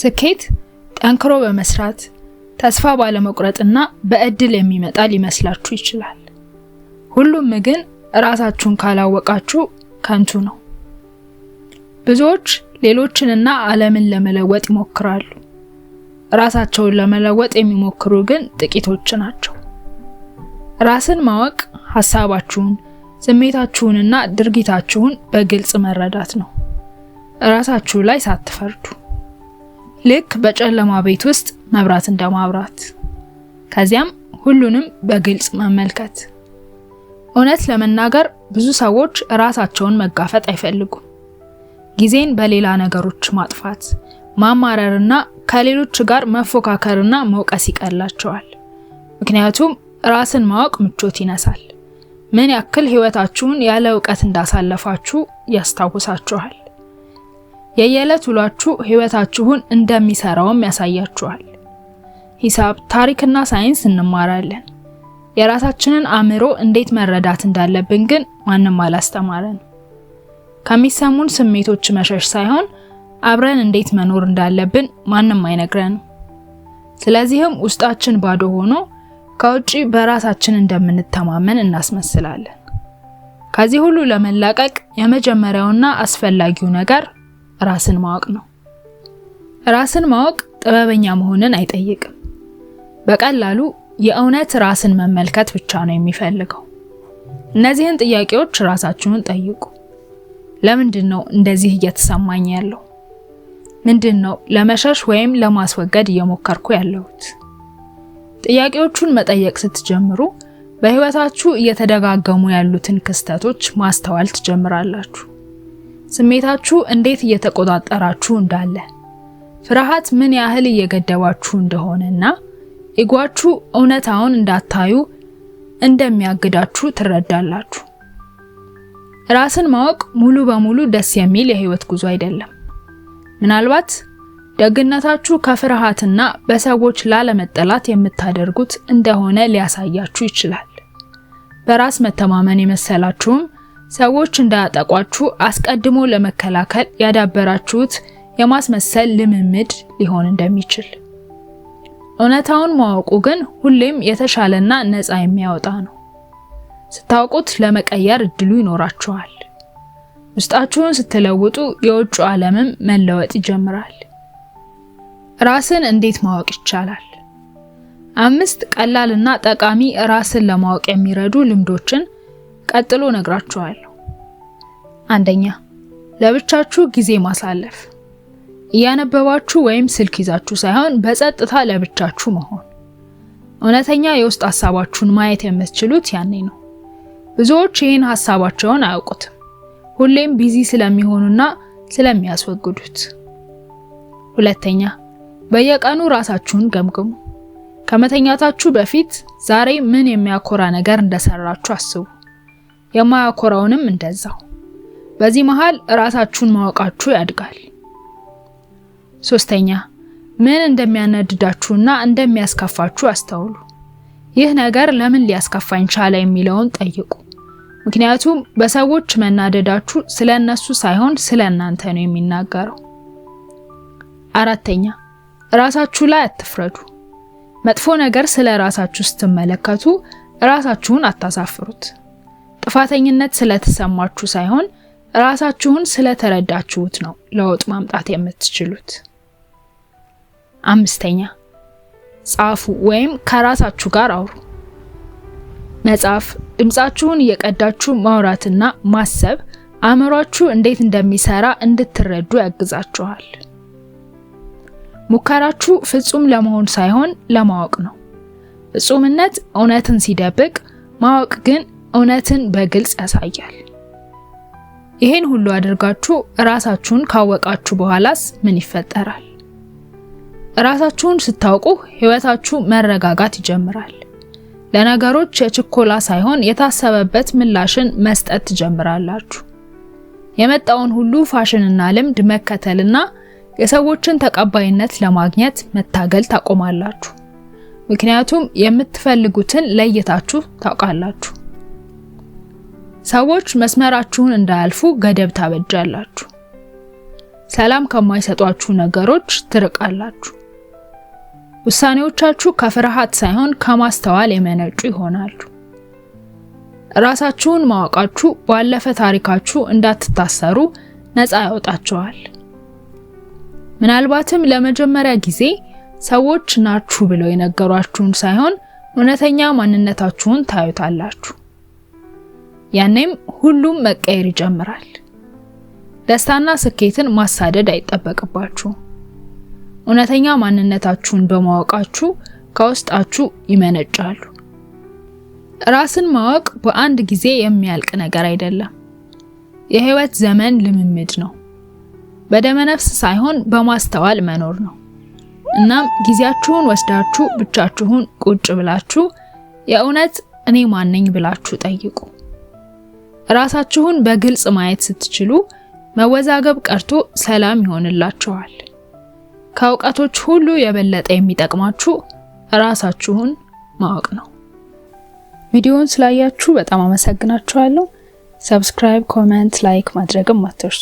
ስኬት ጠንክሮ በመስራት ተስፋ ባለመቁረጥና በእድል የሚመጣ ሊመስላችሁ ይችላል። ሁሉም ግን ራሳችሁን ካላወቃችሁ ከንቱ ነው። ብዙዎች ሌሎችንና ዓለምን ለመለወጥ ይሞክራሉ። ራሳቸውን ለመለወጥ የሚሞክሩ ግን ጥቂቶች ናቸው። ራስን ማወቅ ሐሳባችሁን፣ ስሜታችሁንና ድርጊታችሁን በግልጽ መረዳት ነው። ራሳችሁ ላይ ሳትፈርዱ። ልክ በጨለማ ቤት ውስጥ መብራት እንደማብራት። ከዚያም ሁሉንም በግልጽ መመልከት። እውነት ለመናገር ብዙ ሰዎች ራሳቸውን መጋፈጥ አይፈልጉም። ጊዜን በሌላ ነገሮች ማጥፋት፣ ማማረርና ከሌሎች ጋር መፎካከርና መውቀስ ይቀላቸዋል። ምክንያቱም ራስን ማወቅ ምቾት ይነሳል። ምን ያክል ህይወታችሁን ያለ ዕውቀት እንዳሳለፋችሁ ያስታውሳችኋል። የየዕለት ውሏችሁ ህይወታችሁን እንደሚሰራውም ያሳያችኋል። ሂሳብ፣ ታሪክና ሳይንስ እንማራለን። የራሳችንን አእምሮ እንዴት መረዳት እንዳለብን ግን ማንም አላስተማረን። ከሚሰሙን ስሜቶች መሸሽ ሳይሆን አብረን እንዴት መኖር እንዳለብን ማንም አይነግረንም። ስለዚህም ውስጣችን ባዶ ሆኖ ከውጪ በራሳችን እንደምንተማመን እናስመስላለን። ከዚህ ሁሉ ለመላቀቅ የመጀመሪያውና አስፈላጊው ነገር ራስን ማወቅ ነው። ራስን ማወቅ ጥበበኛ መሆንን አይጠይቅም። በቀላሉ የእውነት ራስን መመልከት ብቻ ነው የሚፈልገው። እነዚህን ጥያቄዎች ራሳችሁን ጠይቁ። ለምንድነው እንደዚህ እየተሰማኝ ያለው? ምንድነው ለመሸሽ ወይም ለማስወገድ እየሞከርኩ ያለሁት? ጥያቄዎቹን መጠየቅ ስትጀምሩ በህይወታችሁ እየተደጋገሙ ያሉትን ክስተቶች ማስተዋል ትጀምራላችሁ። ስሜታችሁ እንዴት እየተቆጣጠራችሁ እንዳለ፣ ፍርሃት ምን ያህል እየገደባችሁ እንደሆነና ኢጓችሁ እውነታውን እንዳታዩ እንደሚያግዳችሁ ትረዳላችሁ። ራስን ማወቅ ሙሉ በሙሉ ደስ የሚል የህይወት ጉዞ አይደለም። ምናልባት ደግነታችሁ ከፍርሃትና በሰዎች ላለመጠላት የምታደርጉት እንደሆነ ሊያሳያችሁ ይችላል። በራስ መተማመን የመሰላችሁም ሰዎች እንዳያጠቋችሁ አስቀድሞ ለመከላከል ያዳበራችሁት የማስመሰል ልምምድ ሊሆን እንደሚችል። እውነታውን ማወቁ ግን ሁሌም የተሻለና ነፃ የሚያወጣ ነው። ስታውቁት ለመቀየር እድሉ ይኖራችኋል። ውስጣችሁን ስትለውጡ የውጭ ዓለምም መለወጥ ይጀምራል። ራስን እንዴት ማወቅ ይቻላል? 5 ቀላልና ጠቃሚ ራስን ለማወቅ የሚረዱ ልምዶችን ቀጥሎ ነግራችኋለሁ። አንደኛ፣ ለብቻችሁ ጊዜ ማሳለፍ። እያነበባችሁ ወይም ስልክ ይዛችሁ ሳይሆን በጸጥታ ለብቻችሁ መሆን። እውነተኛ የውስጥ ሐሳባችሁን ማየት የምትችሉት ያኔ ነው። ብዙዎች ይህን ሐሳባቸውን አያውቁትም፣ ሁሌም ቢዚ ስለሚሆኑና ስለሚያስወግዱት። ሁለተኛ፣ በየቀኑ ራሳችሁን ገምግሙ። ከመተኛታችሁ በፊት ዛሬ ምን የሚያኮራ ነገር እንደሰራችሁ አስቡ፣ የማያኮራውንም እንደዛው። በዚህ መሃል ራሳችሁን ማወቃችሁ ያድጋል። ሶስተኛ፣ ምን እንደሚያናድዳችሁና እንደሚያስከፋችሁ አስተውሉ። ይህ ነገር ለምን ሊያስከፋኝ ቻለ የሚለውን ጠይቁ። ምክንያቱም በሰዎች መናደዳችሁ ስለነሱ ሳይሆን ስለናንተ ነው የሚናገረው። አራተኛ፣ ራሳችሁ ላይ አትፍረዱ። መጥፎ ነገር ስለ ራሳችሁ ስትመለከቱ ራሳችሁን አታሳፍሩት። ጥፋተኝነት ስለተሰማችሁ ሳይሆን ራሳችሁን ስለተረዳችሁት ነው ለውጥ ማምጣት የምትችሉት። አምስተኛ፣ ጻፉ ወይም ከራሳችሁ ጋር አውሩ። መጻፍ፣ ድምጻችሁን እየቀዳችሁ ማውራትና ማሰብ አእምሯችሁ እንዴት እንደሚሰራ እንድትረዱ ያግዛችኋል። ሙከራችሁ ፍጹም ለመሆን ሳይሆን ለማወቅ ነው። ፍጹምነት እውነትን ሲደብቅ፣ ማወቅ ግን እውነትን በግልጽ ያሳያል። ይሄን ሁሉ አድርጋችሁ ራሳችሁን ካወቃችሁ በኋላስ ምን ይፈጠራል? ራሳችሁን ስታውቁ ህይወታችሁ መረጋጋት ይጀምራል። ለነገሮች የችኮላ ሳይሆን የታሰበበት ምላሽን መስጠት ትጀምራላችሁ። የመጣውን ሁሉ ፋሽንና ልምድ መከተልና የሰዎችን ተቀባይነት ለማግኘት መታገል ታቆማላችሁ። ምክንያቱም የምትፈልጉትን ለይታችሁ ታውቃላችሁ። ሰዎች መስመራችሁን እንዳያልፉ ገደብ ታበጃላችሁ። ሰላም ከማይሰጧችሁ ነገሮች ትርቃላችሁ። ውሳኔዎቻችሁ ከፍርሃት ሳይሆን ከማስተዋል የመነጩ ይሆናሉ። ራሳችሁን ማወቃችሁ ባለፈ ታሪካችሁ እንዳትታሰሩ ነፃ ያወጣችኋል። ምናልባትም ለመጀመሪያ ጊዜ ሰዎች ናችሁ ብለው የነገሯችሁን ሳይሆን እውነተኛ ማንነታችሁን ታዩታላችሁ። ያኔም ሁሉም መቀየር ይጀምራል። ደስታና ስኬትን ማሳደድ አይጠበቅባችሁም። እውነተኛ ማንነታችሁን በማወቃችሁ ከውስጣችሁ ይመነጫሉ። ራስን ማወቅ በአንድ ጊዜ የሚያልቅ ነገር አይደለም። የህይወት ዘመን ልምምድ ነው። በደመነፍስ ሳይሆን በማስተዋል መኖር ነው። እናም ጊዜያችሁን ወስዳችሁ ብቻችሁን ቁጭ ብላችሁ የእውነት እኔ ማን ነኝ ብላችሁ ጠይቁ። ራሳችሁን በግልጽ ማየት ስትችሉ መወዛገብ ቀርቶ ሰላም ይሆንላችኋል። ከእውቀቶች ሁሉ የበለጠ የሚጠቅማችሁ ራሳችሁን ማወቅ ነው። ቪዲዮውን ስላያችሁ በጣም አመሰግናችኋለሁ። ሰብስክራይብ፣ ኮሜንት፣ ላይክ ማድረግም አትርሱ።